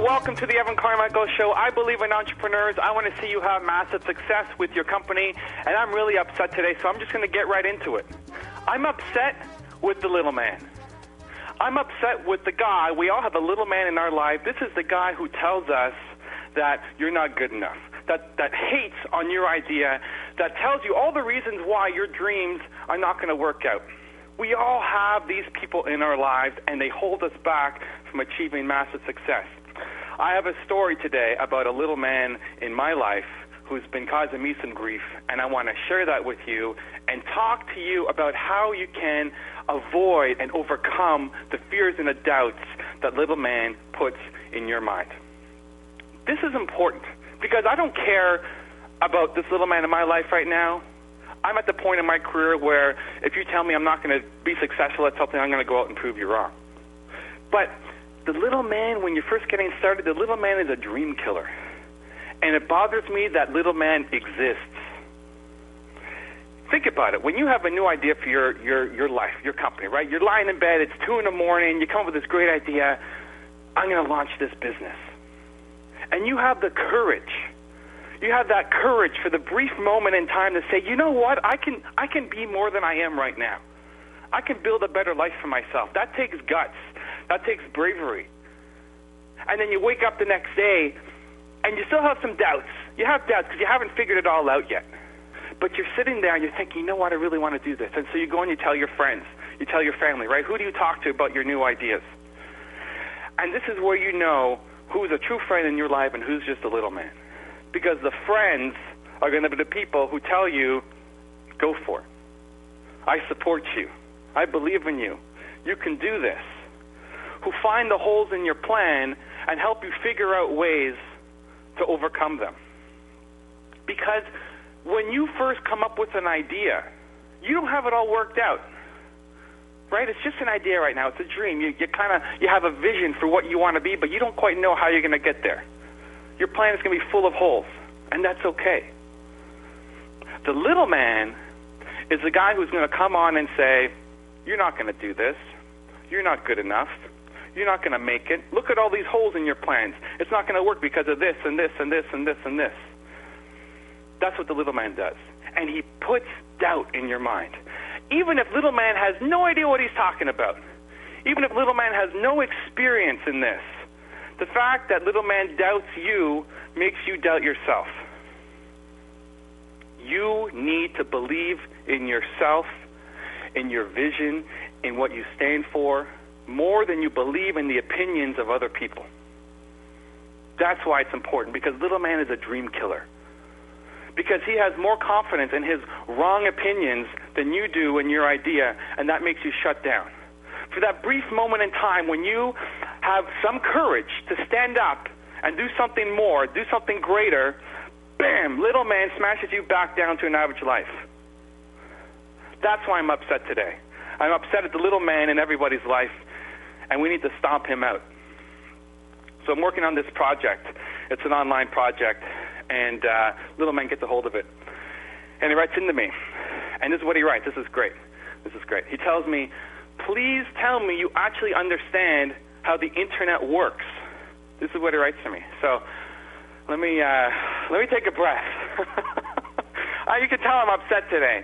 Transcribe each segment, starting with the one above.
Welcome to the Evan Carmichael Show. I believe in entrepreneurs. I want to see you have massive success with your company, and I'm really upset today, so I'm just going to get right into it. I'm upset with the little man. I'm upset with the guy. We all have a little man in our life. This is the guy who tells us that you're not good enough, that hates on your idea, that tells you all the reasons why your dreams are not going to work out. We all have these people in our lives, and they hold us back from achieving massive success. I have a story today about a little man in my life who's been causing me some grief, and I want to share that with you and talk to you about how you can avoid and overcome the fears and the doubts that little man puts in your mind. This is important because I don't care about this little man in my life right now. I'm at the point in my career where if you tell me I'm not going to be successful at something, I'm going to go out and prove you wrong. But the little man, when you're first getting started, the little man is a dream killer. And it bothers me that little man exists. Think about it. When you have a new idea for your life, your company, right? You're lying in bed, it's 2 a.m, you come up with this great idea, I'm going to launch this business. And you have the courage. You have that courage for the brief moment in time to say, you know what, I can be more than I am right now. I can build a better life for myself. That takes guts. That takes bravery. And then you wake up the next day, and you still have some doubts. You have doubts because you haven't figured it all out yet. But you're sitting there, and you're thinking, you know what, I really want to do this. And so you go and you tell your friends. You tell your family, right? Who do you talk to about your new ideas? And this is where you know who's a true friend in your life and who's just a little man. Because the friends are going to be the people who tell you, go for it. I support you. I believe in you. You can do this. Who find the holes in your plan and help you figure out ways to overcome them. Because when you first come up with an idea, you don't have it all worked out. Right? It's just an idea right now. It's a dream. You have a vision for what you want to be, but you don't quite know how you're going to get there. Your plan is going to be full of holes, and that's okay. The little man is the guy who's going to come on and say, you're not going to do this. You're not good enough. You're not going to make it. Look at all these holes in your plans. It's not going to work because of this and this and this and this and this. That's what the little man does. And he puts doubt in your mind. Even if little man has no idea what he's talking about, even if little man has no experience in this, the fact that little man doubts you makes you doubt yourself. You need to believe in yourself, in your vision, in what you stand for, more than you believe in the opinions of other people. That's why it's important, because little man is a dream killer. Because he has more confidence in his wrong opinions than you do in your idea, and that makes you shut down. For that brief moment in time when you have some courage to stand up and do something more, do something greater, bam, little man smashes you back down to an average life. That's why I'm upset today. I'm upset at the little man in everybody's life, and we need to stomp him out. So I'm working on this project. It's an online project, and little man gets a hold of it. And he writes into me, and this is what he writes. This is great. This is great. He tells me, please tell me you actually understand how the internet works. This is what he writes to me. So let me take a breath. You can tell I'm upset today.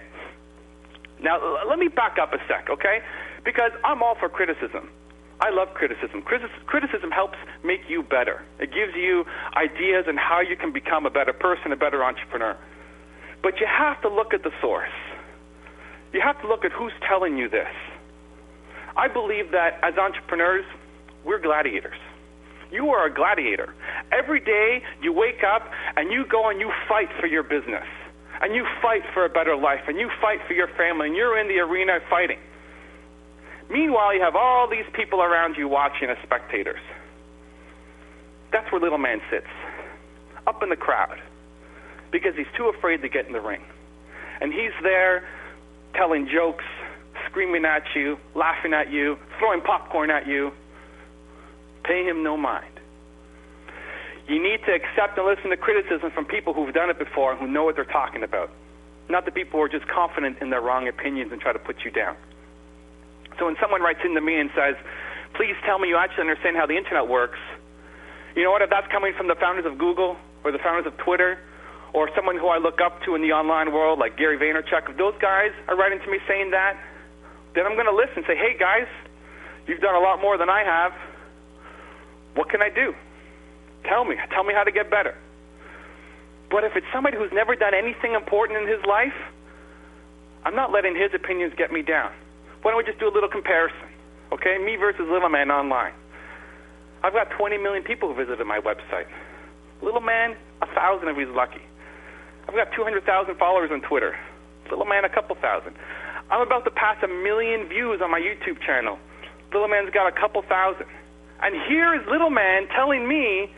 Now, let me back up a sec, okay? Because I'm all for criticism. I love criticism. Criticism helps make you better. It gives you ideas on how you can become a better person, a better entrepreneur. But you have to look at the source. You have to look at who's telling you this. I believe that as entrepreneurs, we're gladiators. You are a gladiator. Every day you wake up and you go and you fight for your business. And you fight for a better life. And you fight for your family. And you're in the arena fighting. Meanwhile, you have all these people around you watching as spectators. That's where little man sits, up in the crowd, because he's too afraid to get in the ring. And he's there telling jokes, screaming at you, laughing at you, throwing popcorn at you. Pay him no mind. You need to accept and listen to criticism from people who've done it before and who know what they're talking about, not the people who are just confident in their wrong opinions and try to put you down. So when someone writes into me and says, please tell me you actually understand how the internet works, You know what? If that's coming from the founders of Google or the founders of Twitter or someone who I look up to in the online world like Gary Vaynerchuk, if those guys are writing to me saying that, then I'm going to listen and say, hey, guys, you've done a lot more than I have. What can I do? Tell me how to get better. But if it's somebody who's never done anything important in his life, I'm not letting his opinions get me down. Why don't we just do a little comparison? Okay, me versus Little Man online. I've got 20 million people who visited my website. Little Man, 1,000 if he's lucky. I've got 200,000 followers on Twitter. Little Man, a couple thousand. I'm about to pass 1 million views on my YouTube channel. Little Man's got a couple thousand. And here is Little Man telling me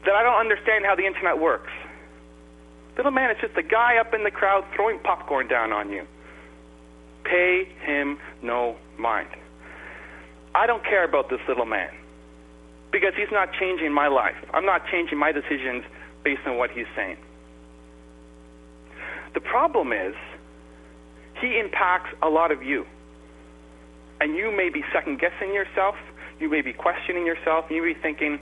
that I don't understand how the internet works. Little Man is just a guy up in the crowd throwing popcorn down on you. Pay him no mind. I don't care about this little man because he's not changing my life. I'm not changing my decisions based on what he's saying. The problem is he impacts a lot of you. And you may be second-guessing yourself. You may be questioning yourself. You may be thinking,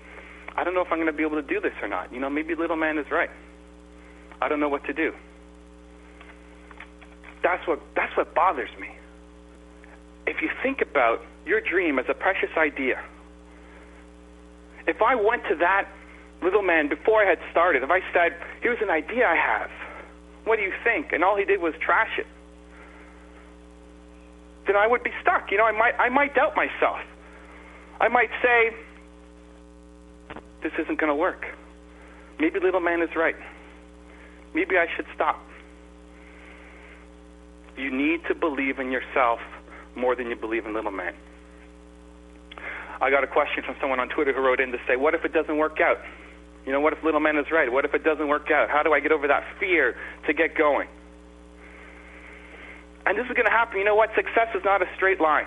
I don't know if I'm going to be able to do this or not. You know, maybe Little Man is right. I don't know what to do. That's what bothers me. If you think about your dream as a precious idea, if I went to that little man before I had started, if I said, here's an idea I have, what do you think? And all he did was trash it, then I would be stuck. You know, I might doubt myself. I might say, this isn't going to work. Maybe Little Man is right. Maybe I should stop. You need to believe in yourself more than you believe in Little Man. I got a question from someone on Twitter who wrote in to say, what if it doesn't work out? You know, what if Little Man is right? What if it doesn't work out? How do I get over that fear to get going? And this is going to happen. You know what? Success is not a straight line.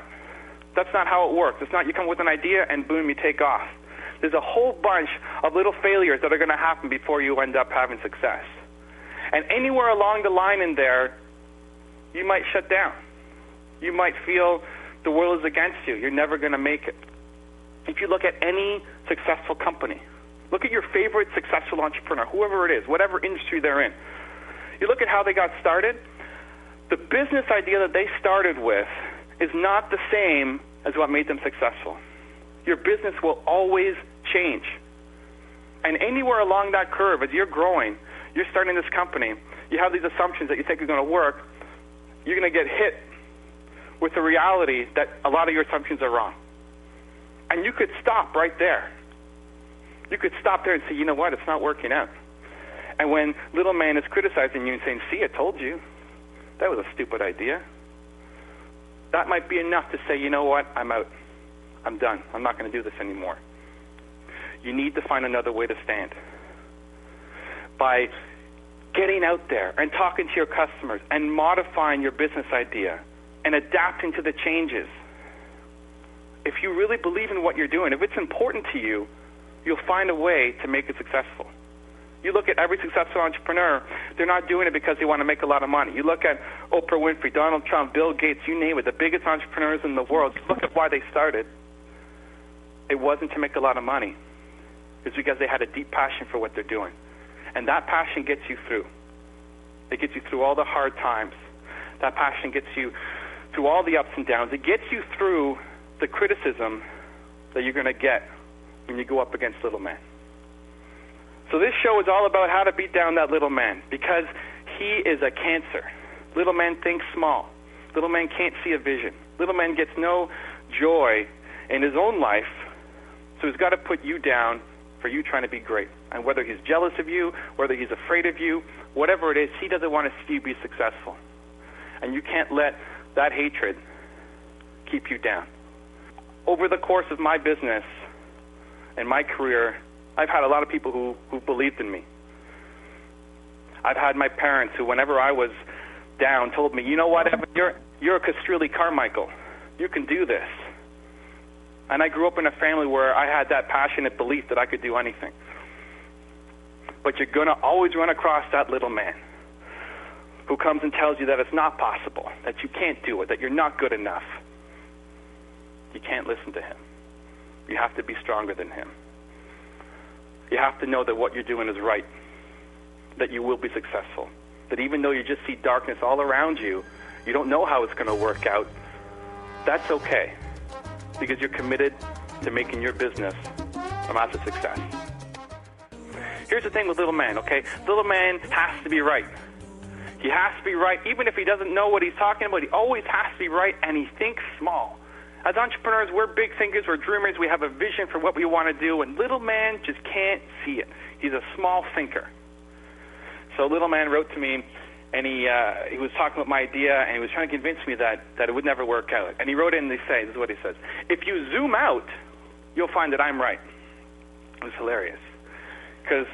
That's not how it works. It's not you come with an idea and boom, you take off. There's a whole bunch of little failures that are going to happen before you end up having success. And anywhere along the line in there, you might shut down. You might feel the world is against you. You're never going to make it. If you look at any successful company, look at your favorite successful entrepreneur, whoever it is, whatever industry they're in. You look at how they got started. The business idea that they started with is not the same as what made them successful. Your business will always change. And anywhere along that curve, as you're growing, you're starting this company, you have these assumptions that you think are going to work, you're going to get hit with the reality that a lot of your assumptions are wrong. And you could stop right there. You could stop there and say, you know what, it's not working out. And when Little Man is criticizing you and saying, see, I told you, that was a stupid idea, that might be enough to say, you know what, I'm out. I'm done. I'm not going to do this anymore. You need to find another way to stand. By getting out there and talking to your customers and modifying your business idea and adapting to the changes. If you really believe in what you're doing, if it's important to you, you'll find a way to make it successful. You look at every successful entrepreneur, they're not doing it because they want to make a lot of money. You look at Oprah Winfrey, Donald Trump, Bill Gates, you name it, the biggest entrepreneurs in the world. Look at why they started. It wasn't to make a lot of money. It's because they had a deep passion for what they're doing. And that passion gets you through. It gets you through all the hard times. That passion gets you through all the ups and downs. It gets you through the criticism that you're going to get when you go up against Little Man. So this show is all about how to beat down that Little Man, because he is a cancer. Little Man thinks small. Little Man can't see a vision. Little Man gets no joy in his own life, so he's got to put you down for you trying to be great. And whether he's jealous of you, whether he's afraid of you, whatever it is, he doesn't want to see you be successful. And you can't let that hatred keep you down. Over the course of my business and my career, I've had a lot of people who believed in me. I've had my parents who, whenever I was down, told me, you know what, Evan, you're a Castrelli Carmichael. You can do this. And I grew up in a family where I had that passionate belief that I could do anything. But you're going to always run across that Little Man who comes and tells you that it's not possible, that you can't do it, that you're not good enough. You can't listen to him. You have to be stronger than him. you have to know that what you're doing is right, that you will be successful, that even though you just see darkness all around you, you don't know how it's going to work out. That's okay, because you're committed to making your business a massive success. Here's the thing with little man, okay? Little man has to be right. He has to be right. Even if he doesn't know what he's talking about, he always has to be right, and he thinks small. As entrepreneurs, we're big thinkers, we're dreamers, we have a vision for what we want to do, and little man just can't see it. He's a small thinker. So little man wrote to me, and he was talking about my idea, and he was trying to convince me that it would never work out. And he wrote in, this is what he says: if you zoom out, you'll find that I'm right. It was hilarious, because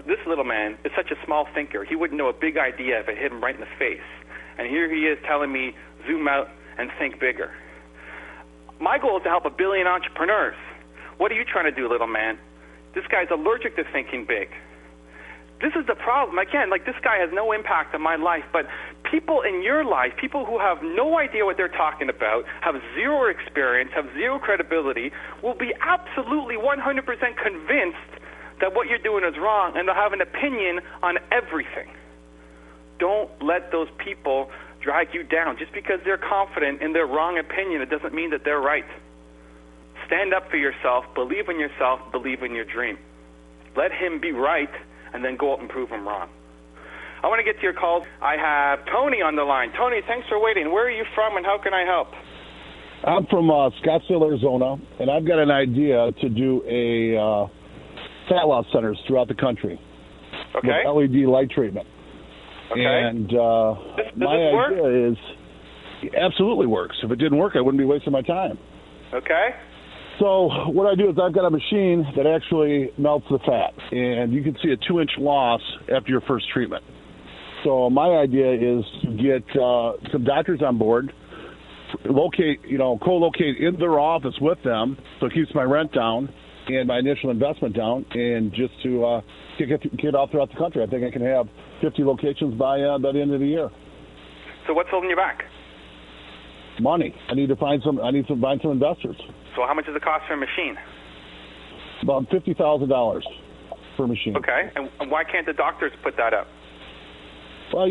this little man is such a small thinker. He wouldn't know a big idea if it hit him right in the face. And here he is telling me, zoom out and think bigger. My goal is to help 1 billion entrepreneurs. What are you trying to do, little man? This guy's allergic to thinking big. This is the problem. Again, like, this guy has no impact on my life, but people in your life, people who have no idea what they're talking about, have zero experience, have zero credibility, will be absolutely 100% convinced that what you're doing is wrong, and they'll have an opinion on everything. Don't let those people drag you down. Just because they're confident in their wrong opinion, it doesn't mean that they're right. Stand up for yourself, believe in yourself, believe in your dream. Let him be right, and then go out and prove him wrong. I want to get to your calls. I have Tony on the line. Tony, thanks for waiting. Where are you from, and how can I help? I'm from Scottsdale, Arizona, and I've got an idea to do a fat loss centers throughout the country with LED light treatment. Okay. And does my this work? idea is, it absolutely works. If it didn't work, I wouldn't be wasting my time. Okay. So what I do is I've got a machine that actually melts the fat, and you can see a 2-inch loss after your first treatment. So my idea is to get some doctors on board, co-locate in their office with them, so it keeps my rent down and my initial investment down, and just to get out throughout the country. I think I can have 50 locations by the end of the year. So what's holding you back? Money. I need to find some investors. So how much does it cost for a machine? About $50,000 per machine. Okay. And why can't the doctors put that up? Well,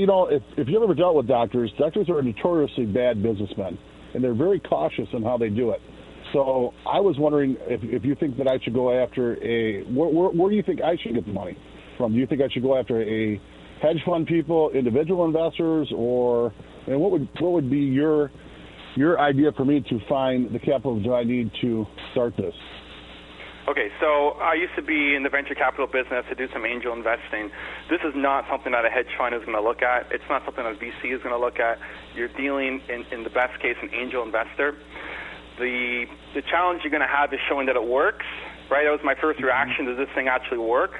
if you've ever dealt with doctors are notoriously bad businessmen, and they're very cautious in how they do it. So I was wondering if you think that I should go after where do you think I should get the money from? Do you think I should go after a hedge fund people, individual investors, and what would be your idea for me to find the capital that I need to start this? Okay, so I used to be in the venture capital business to do some angel investing. This is not something that a hedge fund is going to look at. It's not something that a VC is going to look at. You're dealing, in the best case, an angel investor. The challenge you're going to have is showing that it works, right? That was my first reaction. Does this thing actually work?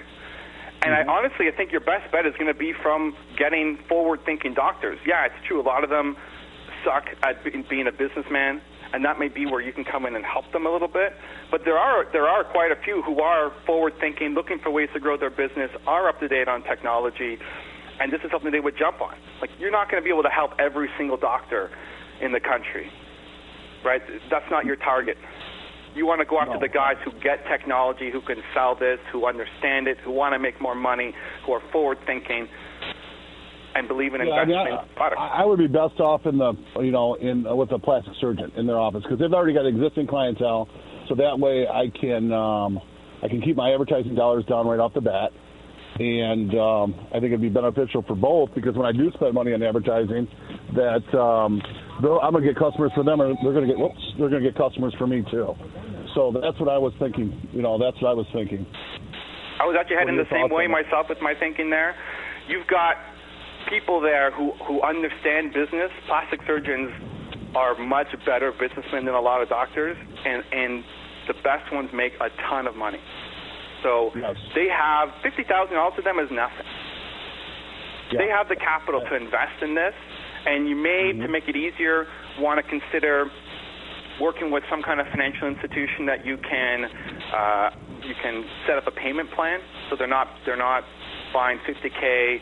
And I honestly think your best bet is going to be from getting forward-thinking doctors. Yeah, it's true. A lot of them suck at being a businessman, and that may be where you can come in and help them a little bit. But there are quite a few who are forward-thinking, looking for ways to grow their business, are up-to-date on technology, and this is something they would jump on. Like, you're not going to be able to help every single doctor in the country, right? That's not your target. You want to go after the guys who get technology, who can sell this, who understand it, who want to make more money, who are forward-thinking, and believe in investing in products. I would be best off with a plastic surgeon in their office, because they've already got existing clientele. So that way, I can keep my advertising dollars down right off the bat, and I think it'd be beneficial for both, because when I do spend money on advertising, that I'm going to get customers for them, or they're going to get customers for me too. So that's what I was thinking. That's what I was thinking. I was actually heading the same way myself with my thinking there. You've got people there who understand business. Plastic surgeons are much better businessmen than a lot of doctors, and the best ones make a ton of money. So they have $50,000 to them is nothing. Yeah. They have the capital to invest in this, and you may, to make it easier, want to consider working with some kind of financial institution that you can set up a payment plan, so they're not buying $50K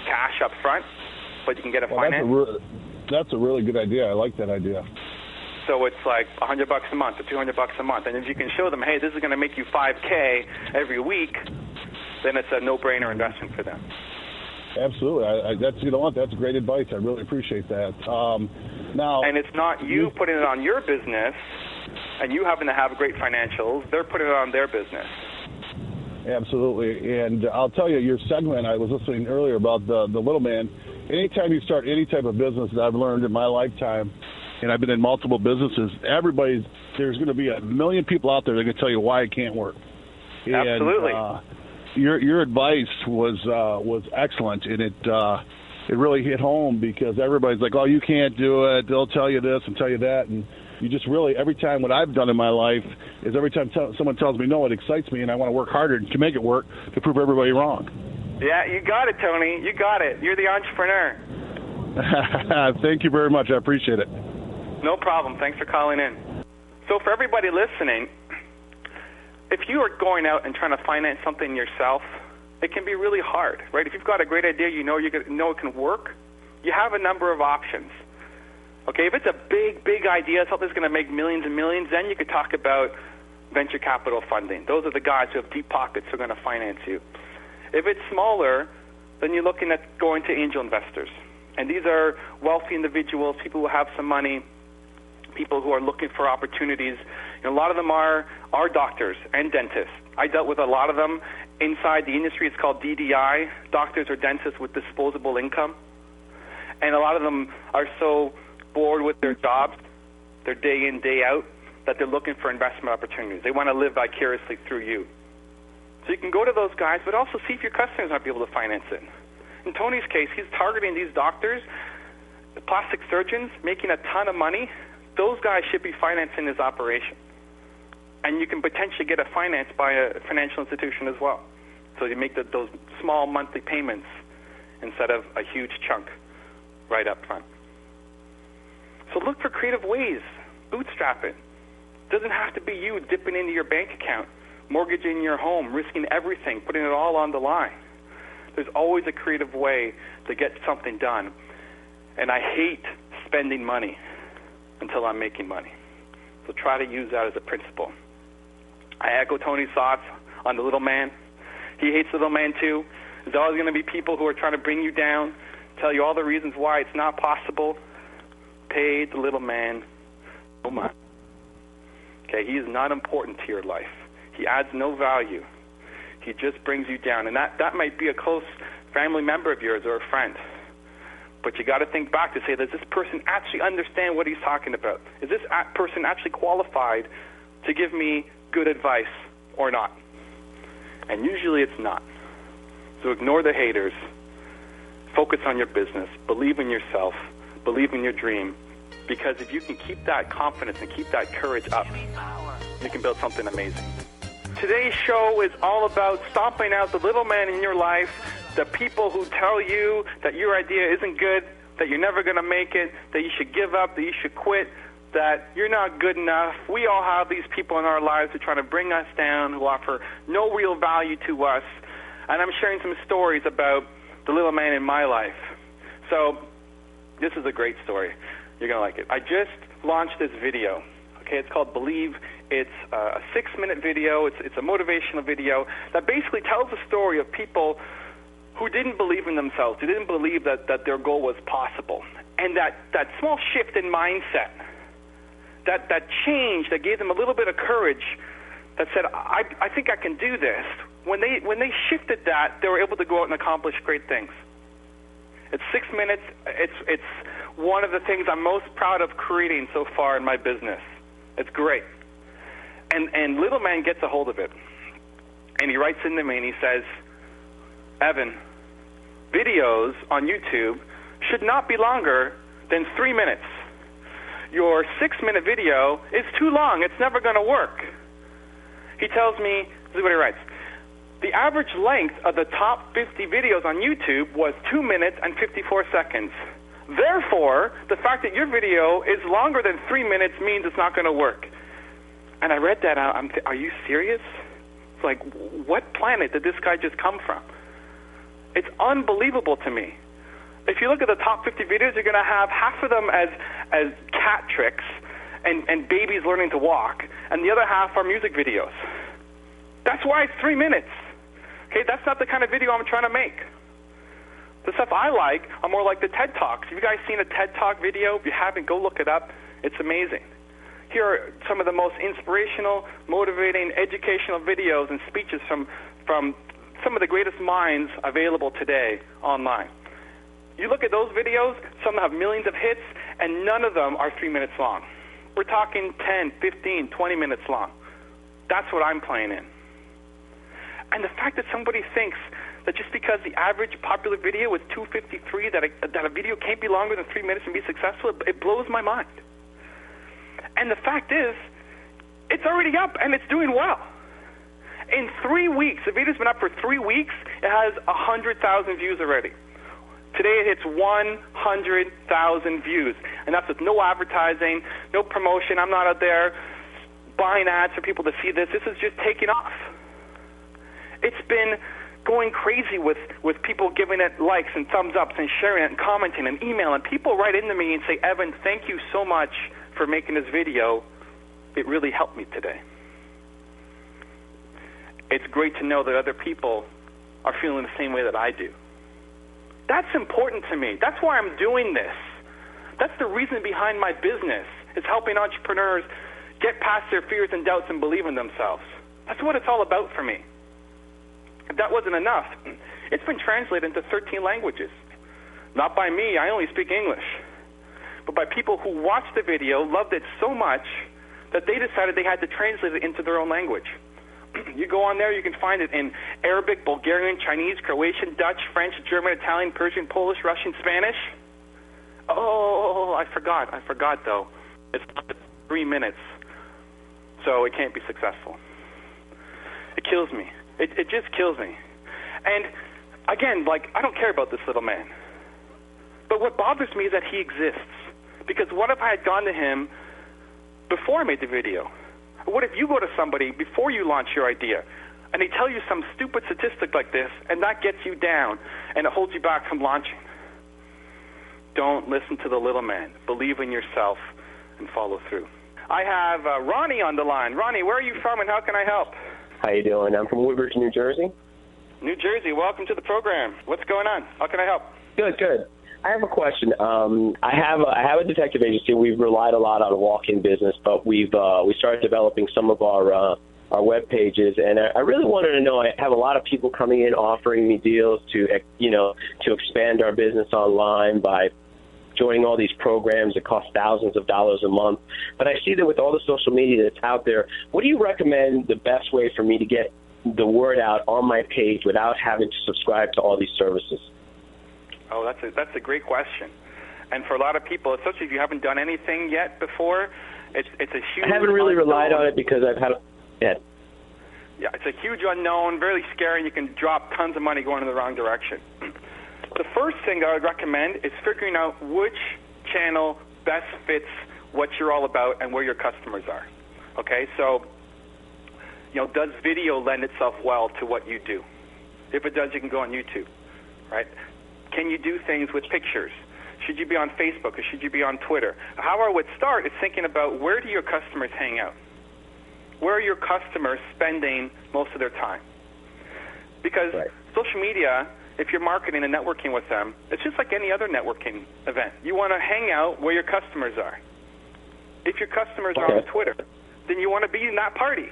cash up front, but you can get a finance. That's a really good idea. I like that idea. So it's like $100 a month or $200 a month, and if you can show them, hey, this is going to make you $5K every week, then it's a no-brainer investment for them. Absolutely. That's great advice. I really appreciate that. Now, and it's not you putting it on your business and you having to have great financials. They're putting it on their business. Absolutely. And I'll tell you, your segment, I was listening earlier about the little man. Anytime you start any type of business that I've learned in my lifetime, and I've been in multiple businesses, there's going to be a million people out there that can tell you why it can't work. Absolutely. And, your advice was excellent, and it really hit home, because everybody's like, oh, you can't do it. They'll tell you this and tell you that. And you just really, every time, what I've done in my life is every time someone tells me no, it excites me, and I want to work harder to make it work to prove everybody wrong. Yeah, you got it, Tony. You got it. You're the entrepreneur. Thank you very much. I appreciate it. No problem. Thanks for calling in. So for everybody listening, if you are going out and trying to finance something yourself, it can be really hard, right? If you've got a great idea, you know it can work, you have a number of options. Okay, if it's a big idea, something that's going to make millions and millions, then you could talk about venture capital funding. Those are the guys who have deep pockets who are going to finance you. If it's smaller, then you're looking at going to angel investors. And these are wealthy individuals, people who have some money, people who are looking for opportunities. A lot of them are doctors and dentists. I dealt with a lot of them. Inside the industry, it's called DDI, doctors or dentists with disposable income. And a lot of them are so bored with their jobs, their day in, day out, that they're looking for investment opportunities. They want to live vicariously through you. So you can go to those guys, but also see if your customers might be able to finance it. In Tony's case, he's targeting these doctors, the plastic surgeons, making a ton of money. Those guys should be financing his operation. And you can potentially get it financed by a financial institution as well. So you make those small monthly payments instead of a huge chunk right up front. So look for creative ways. Bootstrap it. It doesn't have to be you dipping into your bank account, mortgaging your home, risking everything, putting it all on the line. There's always a creative way to get something done. And I hate spending money until I'm making money. So try to use that as a principle. I echo Tony's thoughts on the little man. He hates the little man too. There's always going to be people who are trying to bring you down, tell you all the reasons why it's not possible. Pay the little man no mind. Okay, he is not important to your life. He adds no value. He just brings you down. And that might be a close family member of yours or a friend. But you got to think back to say, does this person actually understand what he's talking about? Is this person actually qualified to give me good advice or not? And usually it's not. So ignore the haters. Focus on your business. Believe in yourself. Believe in your dream. Because if you can keep that confidence and keep that courage up, you can build something amazing. Today's show is all about stomping out the little man in your life, the people who tell you that your idea isn't good, that you're never going to make it, that you should give up, that you should quit, that you're not good enough. We all have these people in our lives who are trying to bring us down, who offer no real value to us. And I'm sharing some stories about the little man in my life. So this is a great story. You're going to like it. I just launched this video. Okay, it's called Believe. It's a 6-minute video. It's a motivational video that basically tells the story of people who didn't believe in themselves, who didn't believe that their goal was possible. And that small shift in mindset, that change that gave them a little bit of courage, that said, I think I can do this. When they shifted that, they were able to go out and accomplish great things. It's 6 minutes. It's one of the things I'm most proud of creating so far in my business. It's great. And little man gets a hold of it. And he writes into me and he says, Evan, videos on YouTube should not be longer than 3 minutes. Your 6-minute video is too long. It's never going to work. He tells me, this is what he writes, the average length of the top 50 videos on YouTube was 2 minutes and 54 seconds. Therefore, the fact that your video is longer than 3 minutes means it's not going to work. And I read that out. Are you serious? It's like, what planet did this guy just come from? It's unbelievable to me. If you look at the top 50 videos, you're going to have half of them as cat tricks and babies learning to walk, and the other half are music videos. That's why it's 3 minutes. Okay, that's not the kind of video I'm trying to make. The stuff I like are more like the TED Talks. Have you guys seen a TED Talk video? If you haven't, go look it up. It's amazing. Here are some of the most inspirational, motivating, educational videos and speeches from some of the greatest minds available today online. You look at those videos, some have millions of hits, and none of them are 3 minutes long. We're talking 10, 15, 20 minutes long. That's what I'm playing in. And the fact that somebody thinks that just because the average popular video is 253, that a video can't be longer than 3 minutes and be successful, it blows my mind. And the fact is, it's already up and it's doing well. In 3 weeks, the video's been up for 3 weeks, it has 100,000 views already. Today it hits 100,000 views, and that's with no advertising, no promotion. I'm not out there buying ads for people to see this. This is just taking off. It's been going crazy with people giving it likes and thumbs ups and sharing it and commenting and emailing. People write into me and say, Evan, thank you so much for making this video. It really helped me today. It's great to know that other people are feeling the same way that I do. That's important to me. That's why I'm doing this. That's the reason behind my business, is helping entrepreneurs get past their fears and doubts and believe in themselves. That's what it's all about for me. If that wasn't enough, it's been translated into 13 languages. Not by me, I only speak English, but by people who watched the video, loved it so much that they decided they had to translate it into their own language. You go on there, you can find it in Arabic, Bulgarian, Chinese, Croatian, Dutch, French, German, Italian, Persian, Polish, Russian, Spanish. Oh, I forgot though. It's 3 minutes, so it can't be successful. It kills me. It just kills me. And again, I don't care about this little man. But what bothers me is that he exists. Because what if I had gone to him before I made the video? What if you go to somebody before you launch your idea and they tell you some stupid statistic like this and that gets you down and it holds you back from launching? Don't listen to the little man. Believe in yourself and follow through. I have Ronnie on the line. Ronnie, where are you from and how can I help? How you doing? I'm from Woodbridge, New Jersey. New Jersey, welcome to the program. What's going on? How can I help? Good. I have a question. I have a detective agency. We've relied a lot on walk-in business, but we started developing some of our web pages, and I really wanted to know. I have a lot of people coming in offering me deals to expand our business online by joining all these programs that cost thousands of dollars a month. But I see that with all the social media that's out there, what do you recommend the best way for me to get the word out on my page without having to subscribe to all these services? Oh, that's a great question. And for a lot of people, especially if you haven't done anything yet before, it's a huge. I haven't really relied on it because I've had. Yeah, it's a huge unknown, very scary, and you can drop tons of money going in the wrong direction. The first thing I would recommend is figuring out which channel best fits what you're all about and where your customers are. Okay, so does video lend itself well to what you do? If it does, you can go on YouTube, right? Can you do things with pictures? Should you be on Facebook or should you be on Twitter? How I would start is thinking about, where do your customers hang out? Where are your customers spending most of their time? Because social media, if you're marketing and networking with them, it's just like any other networking event. You want to hang out where your customers are. If your customers are on Twitter, then you want to be in that party,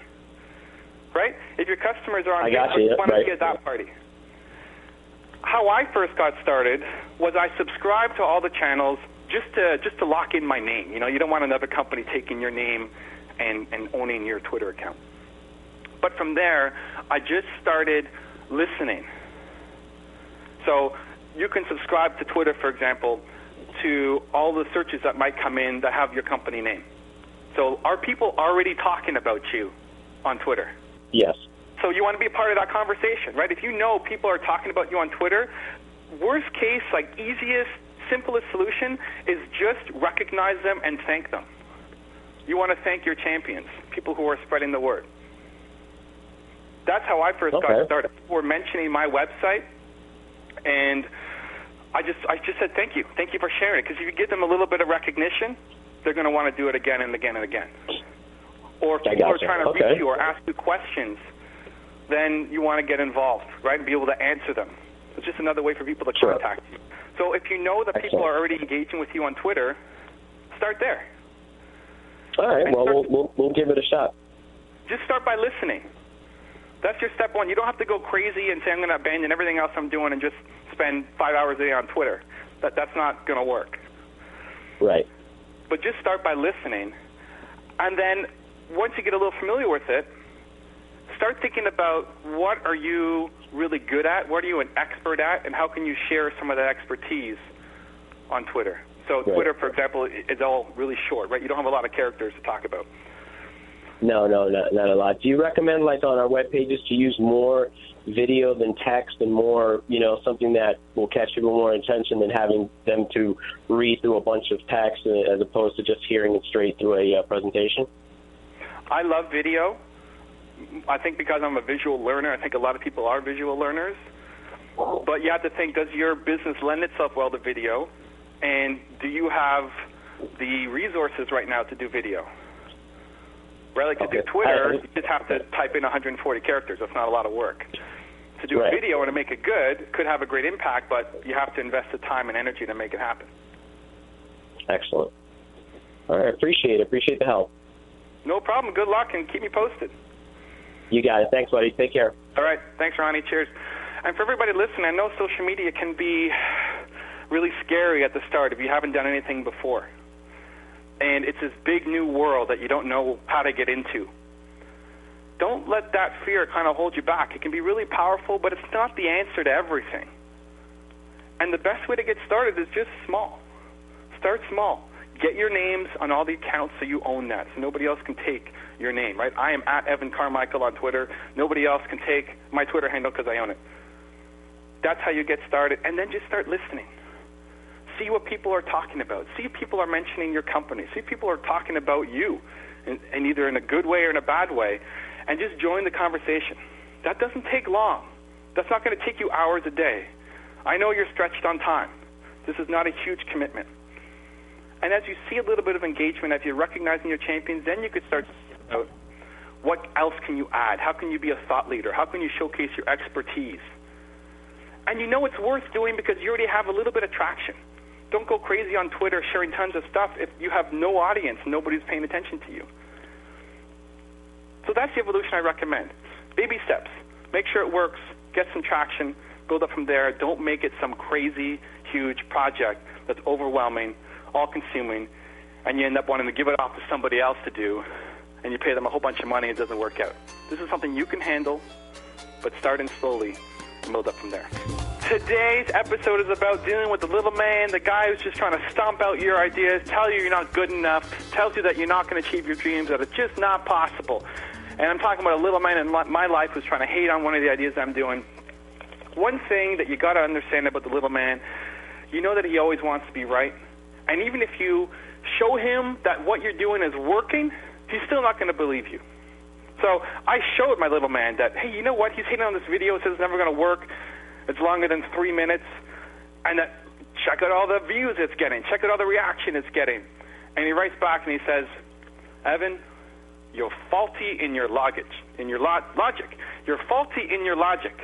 right? If your customers are on Facebook, you want to be at that party. How I first got started was I subscribed to all the channels just to lock in my name. You don't want another company taking your name and owning your Twitter account. But from there, I just started listening. So you can subscribe to Twitter, for example, to all the searches that might come in that have your company name. So are people already talking about you on Twitter? Yes. So you want to be a part of that conversation, right? If you know people are talking about you on Twitter, worst case, easiest, simplest solution is just recognize them and thank them. You want to thank your champions, people who are spreading the word. That's how I first got started. People were mentioning my website, and I just said thank you. Thank you for sharing it, because if you give them a little bit of recognition, they're going to want to do it again and again and again. Or if people are trying to reach you or ask you questions, then you want to get involved, right, and be able to answer them. It's just another way for people to contact you. So if you know that people are already engaging with you on Twitter, start there. All right, well, we'll give it a shot. Just start by listening. That's your step one. You don't have to go crazy and say, I'm going to abandon everything else I'm doing and just spend 5 hours a day on Twitter. That's not going to work. Right. But just start by listening. And then once you get a little familiar with it, start thinking about what are you really good at, what are you an expert at, and how can you share some of that expertise on Twitter. So Twitter, for example, is all really short, right? You don't have a lot of characters to talk about. No, not a lot. Do you recommend, like on our web pages, to use more video than text and more, something that will catch people more attention than having them to read through a bunch of text as opposed to just hearing it straight through a presentation? I love video. I think because I'm a visual learner, I think a lot of people are visual learners. But you have to think, does your business lend itself well to video? And do you have the resources right now to do video? Right, like to do Twitter, you just have to type in 140 characters. That's not a lot of work. To do a video and to make it good could have a great impact, but you have to invest the time and energy to make it happen. Excellent. All right, appreciate the help. No problem. Good luck, and keep me posted. You got it. Thanks, buddy. Take care. All right. Thanks, Ronnie. Cheers. And for everybody listening, I know social media can be really scary at the start if you haven't done anything before. And it's this big new world that you don't know how to get into. Don't let that fear kind of hold you back. It can be really powerful, but it's not the answer to everything. And the best way to get started is just small. Start small. Get your names on all the accounts so you own that, so nobody else can take your name, right? I am at Evan Carmichael on Twitter. Nobody else can take my Twitter handle because I own it. That's how you get started. And then just start listening. See what people are talking about. See if people are mentioning your company. See if people are talking about you, and either in a good way or in a bad way, and just join the conversation. That doesn't take long. That's not going to take you hours a day. I know you're stretched on time. This is not a huge commitment. And as you see a little bit of engagement, as you're recognizing your champions, then you could start to think about what else can you add? How can you be a thought leader? How can you showcase your expertise? And you know it's worth doing because you already have a little bit of traction. Don't go crazy on Twitter sharing tons of stuff if you have no audience, nobody's paying attention to you. So that's the evolution I recommend. Baby steps. Make sure it works. Get some traction. Build up from there. Don't make it some crazy, huge project that's overwhelming, all-consuming, and you end up wanting to give it off to somebody else to do, and you pay them a whole bunch of money and it doesn't work out. This is something you can handle, but start in slowly and build up from there. Today's episode is about dealing with the little man, the guy who's just trying to stomp out your ideas, tell you you're not good enough, tells you that you're not going to achieve your dreams, that it's just not possible. And I'm talking about a little man in my life who's trying to hate on one of the ideas I'm doing. One thing that you got to understand about the little man, you know that he always wants to be right. And even if you show him that what you're doing is working, he's still not going to believe you. So I showed my little man that, hey, you know what? He's hating on this video. It says it's never going to work. It's longer than 3 minutes. And that, check out all the views it's getting. Check out all the reaction it's getting. And he writes back and he says, Evan, you're faulty in your logic. You're faulty in your logic.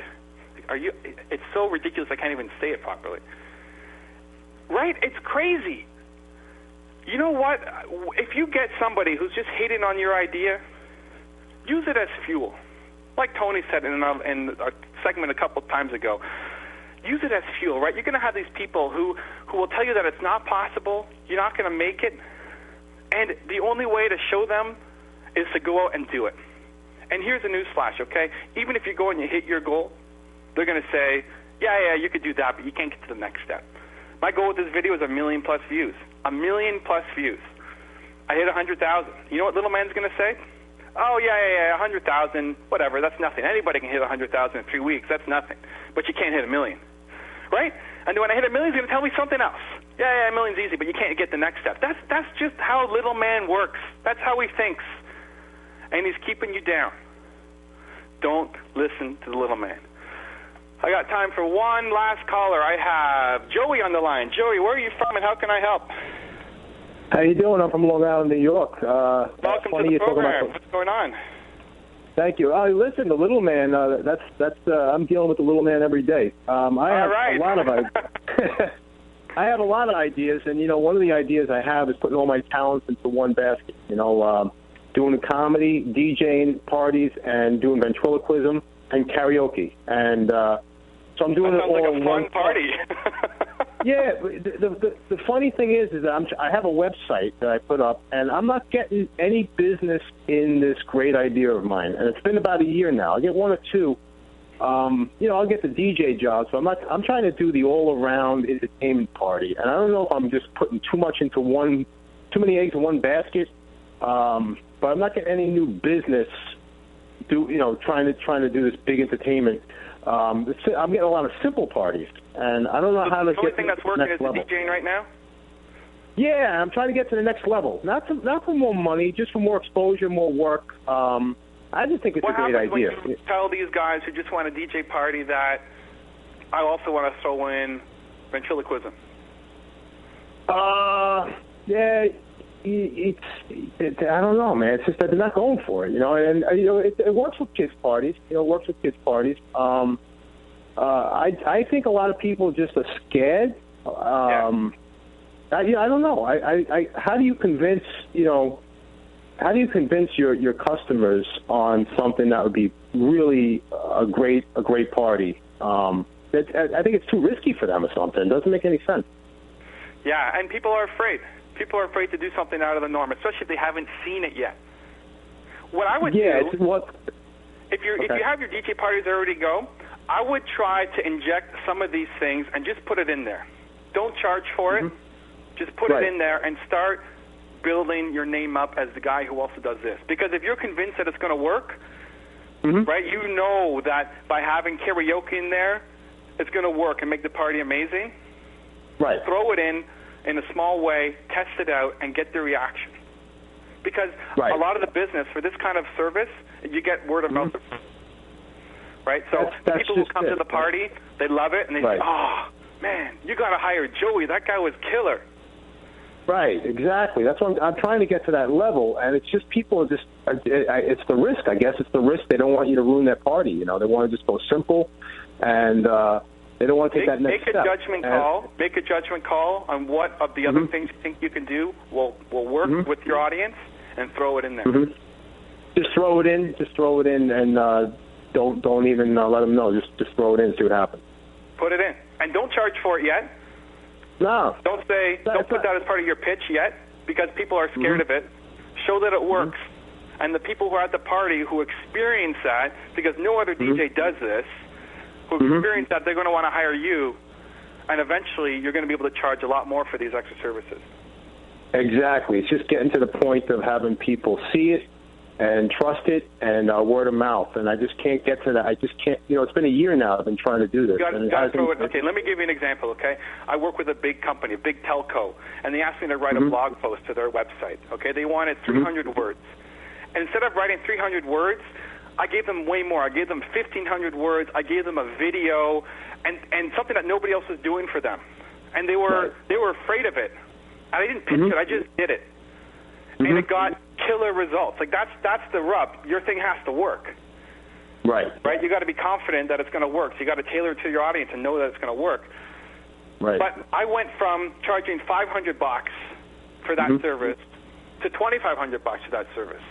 It's so ridiculous I can't even say it properly. Right? It's crazy. You know what? If you get somebody who's just hating on your idea, use it as fuel. Like Tony said in a segment a couple of times ago, use it as fuel, right? You're going to have these people who will tell you that it's not possible, you're not going to make it, and the only way to show them is to go out and do it. And here's a news flash, okay? Even if you go and you hit your goal, they're going to say, yeah, you could do that, but you can't get to the next step. My goal with this video is 1 million+ views. 1 million+ views. I hit 100,000. You know what little man's going to say? Oh, yeah, 100,000, whatever, that's nothing. Anybody can hit 100,000 in 3 weeks, that's nothing. But you can't hit 1 million, right? And when I hit 1 million, he's going to tell me something else. Yeah, 1 million's easy, but you can't get the next step. That's just how little man works. That's how he thinks. And he's keeping you down. Don't listen to the little man. I got time for one last caller. I have Joey on the line. Joey, where are you from and how can I help? How you doing? I'm from Long Island, New York. Welcome to the program. What's going on? Thank you. Listen, the little man. I'm dealing with the little man every day. I have a lot of I have a lot of ideas, and one of the ideas I have is putting all my talents into one basket. Doing comedy, DJing parties, and doing ventriloquism and karaoke. And so I'm doing it all in one party. Yeah, the funny thing is that I have a website that I put up, and I'm not getting any business in this great idea of mine. And it's been about a year now. I get one or two. I'll get the DJ jobs, but I'm trying to do the all-around entertainment party. And I don't know if I'm just putting too many eggs in one basket. But I'm not getting any new business. Trying to do this big entertainment. I'm getting a lot of simple parties, and I don't know how to get to the next level. The only thing that's working is the DJing right now? Yeah, I'm trying to get to the next level. Not for more money, just for more exposure, more work. I just think it's a great idea. What happens when you tell these guys who just want a DJ party that I also want to throw in ventriloquism? Yeah. I don't know, man. It's just that they're not going for it, And it works with kids' parties. I think a lot of people just are scared. I don't know. How do you convince your customers on something that would be really a great party? I think it's too risky for them or something. It doesn't make any sense. Yeah, and people are afraid. People are afraid to do something out of the norm, especially if they haven't seen it yet. What I would do, if you have your DJ parties already go, I would try to inject some of these things and just put it in there. Don't charge for it. Just put it in there and start building your name up as the guy who also does this. Because if you're convinced that it's going to work, right, you know that by having karaoke in there, it's going to work and make the party amazing. Right. Throw it in a small way, test it out, and get the reaction. Because a lot of the business for this kind of service, you get word of mouth. Right? So that's people who come to the party, they love it, and they say, oh, man, you got to hire Joey. That guy was killer. Right, exactly. That's what I'm trying to get to that level, and it's just people are just, it's the risk, I guess. It's the risk. They don't want you to ruin their party. They want to just go simple, and they don't want to take that next step. Make a judgment call on what of the other things you think you can do will work with your audience, and throw it in there. Just throw it in, and don't even let them know. Just throw it in and see what happens. Put it in, and don't charge for it yet. No. Don't put that as part of your pitch yet, because people are scared of it. Show that it works, and the people who are at the party who experience that, because no other DJ does this, who experience that, they're going to want to hire you, and eventually you're going to be able to charge a lot more for these extra services. Exactly. It's just getting to the point of having people see it and trust it and word of mouth, and I just can't get to that. I just can't. It's been a year now I've been trying to do this. Okay, let me give you an example, okay? I work with a big company, a big telco, and they asked me to write a blog post to their website, okay? They wanted 300 words. And instead of writing 300 words, I gave them way more. I gave them 1,500 words. I gave them a video and something that nobody else was doing for them. And they were afraid of it. And I didn't pitch it. I just did it. And it got killer results. Like, that's the rub. Your thing has to work. Right. Right? You got to be confident that it's going to work. So you got to tailor it to your audience and know that it's going to work. Right. But I went from charging $500 for that service to $2,500 for that service.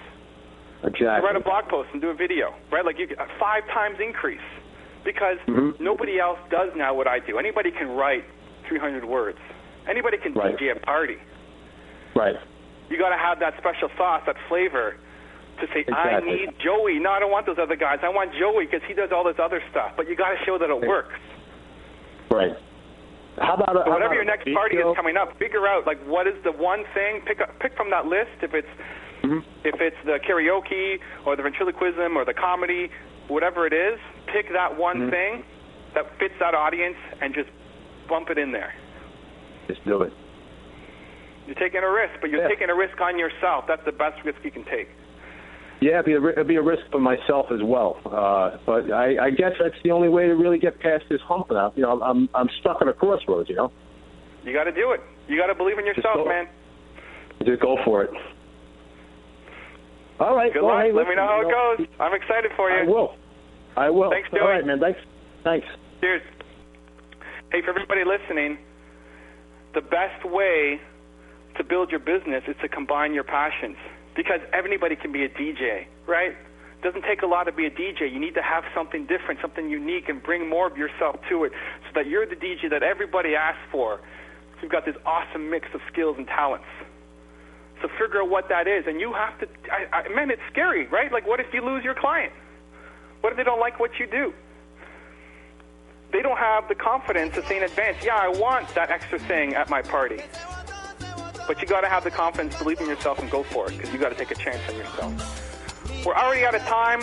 Exactly. To write a blog post and do a video, right? Like, you get a 5 times increase, because nobody else does now what I do. Anybody can write 300 words. Anybody can DJ a party. Right. You got to have that special sauce, that flavor, to say, I need Joey. No, I don't want those other guys. I want Joey because he does all this other stuff. But you got to show that it works. Right. How about whatever your next party is coming up, figure out, like, what is the one thing. Pick from that list. If it's the karaoke or the ventriloquism or the comedy, whatever it is, pick that one thing that fits that audience and just bump it in there. Just do it. You're taking a risk, but you're taking a risk on yourself. That's the best risk you can take. Yeah, it'd be a risk for myself as well. But I guess that's the only way to really get past this hump now. I'm stuck at a crossroads, You got to do it. You got to believe in yourself, man. Just go for it. All right. Good well, luck. hey, Let me know how it goes. I'm excited for you. I will. Thanks, Joey. All right, man. Thanks. Cheers. Hey, for everybody listening, the best way to build your business is to combine your passions, because anybody can be a DJ, right? It doesn't take a lot to be a DJ. You need to have something different, something unique, and bring more of yourself to it so that you're the DJ that everybody asks for. You've got this awesome mix of skills and talents. So figure out what that is, and you have to, man, it's scary, right? Like, what if you lose your client? What if they don't like what you do? They don't have the confidence to say in advance, yeah, I want that extra thing at my party. But you got to have the confidence, believe in yourself, and go for it, because you got to take a chance on yourself. We're already out of time.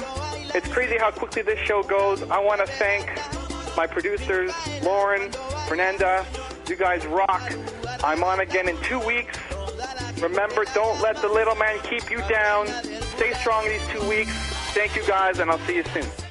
It's crazy how quickly this show goes. I want to thank my producers, Lauren, Fernanda. You guys rock. I'm on again in 2 weeks. Remember, don't let the little man keep you down. Stay strong these 2 weeks. Thank you, guys, and I'll see you soon.